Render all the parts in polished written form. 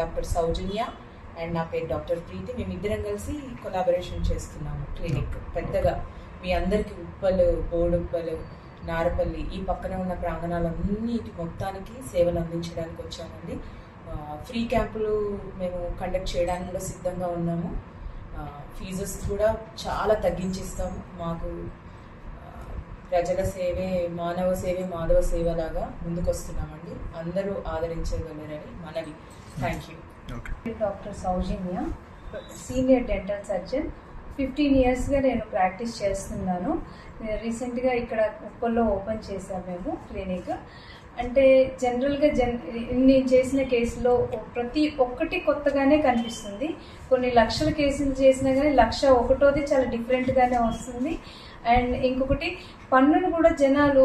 Doctor Soujanya and నా పేరు doctor ప్రీతి. మేమిద్దరం కలిసి కొలాబరేషన్ చేస్తున్నాము క్లినిక్. పెద్దగా మీ అందరికీ ఉప్పలు, బోడుప్పలు, నారపల్లి ఈ పక్కన ఉన్న ప్రాంగణాలన్నిటి మొత్తానికి సేవలు అందించడానికి వచ్చామండి. ఫ్రీ క్యాంపులు మేము కండక్ట్ చేయడానికి కూడా సిద్ధంగా ఉన్నాము. ఫీజెస్ కూడా చాలా తగ్గించిస్తాము. మాకు ప్రజల సేవే మానవ సేవే మాధవ సేవలాగా ముందుకు వస్తున్నామండి. అందరూ ఆదరించగలరని మనవి. Thank you. Doctor Soujanya, senior dental surgeon. 15 yearsగా నేను ప్రాక్టీస్ చేస్తున్నాను. రీసెంట్గా ఇక్కడ ఉప్పల్లో ఓపెన్ చేసాము మేము క్లినిక్. అంటే జనరల్గా నేను చేసిన కేసులో ప్రతి ఒక్కటి కొత్తగానే కనిపిస్తుంది. కొన్ని లక్షల కేసులు చేసినా కానీ 1,01ది చాలా డిఫరెంట్గానే వస్తుంది. అండ్ ఇంకొకటి, పన్నును కూడా జనాలు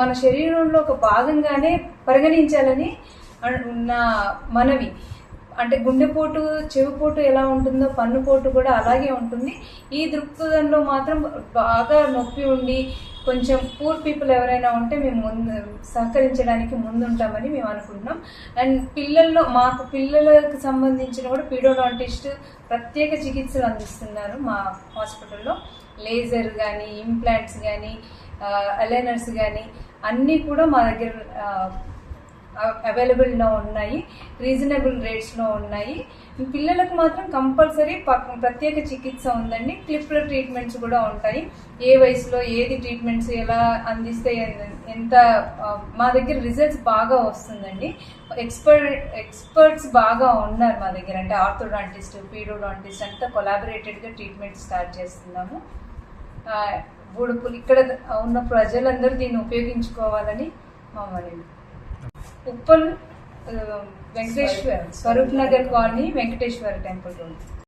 మన శరీరంలో ఒక భాగంగానే పరిగణించాలని నా మనవి. అంటే గుండెపోటు, చెవిపోటు ఎలా ఉంటుందో పన్నుపోటు కూడా అలాగే ఉంటుంది. ఈ దృక్పథంలో మాత్రం బాగా నొప్పి ఉండి కొంచెం పూర్ పీపుల్ ఎవరైనా ఉంటే మేము సహకరించడానికి ముందుంటామని మేము అనుకుంటున్నాం. అండ్ మాకు పిల్లలకు సంబంధించిన కూడా పీడోడాంటిస్ట్ ప్రత్యేక చికిత్సలు అందిస్తున్నారు మా హాస్పిటల్లో. లేజర్ కానీ, ఇంప్లాంట్స్ కానీ, అలైనర్స్ కానీ అన్నీ కూడా మా దగ్గర అవైలబుల్లో ఉన్నాయి. రీజనబుల్ రేట్స్లో ఉన్నాయి. పిల్లలకు మాత్రం కంపల్సరీ ప్రత్యేక చికిత్స ఉందండి. క్లిప్ల ట్రీట్మెంట్స్ కూడా ఉంటాయి. ఏ వయసులో ఏది ట్రీట్మెంట్స్ ఎలా అందిస్తే ఎంత మా దగ్గర రిజల్ట్స్ బాగా వస్తుందండి. ఎక్స్పర్ట్స్ బాగా ఉన్నారు మా దగ్గర. అంటే ఆర్థోడాంటిస్ట్, పీడోడాంటిస్ట్ అంతా కొలాబరేటెడ్గా ట్రీట్మెంట్ స్టార్ట్ చేస్తున్నాము. ఇక్కడ ఉన్న ప్రజలందరూ దీన్ని ఉపయోగించుకోవాలని మా మనవి. Uppal Venkateshwara Swaroop Nagar colony, Venkateshwara temple road.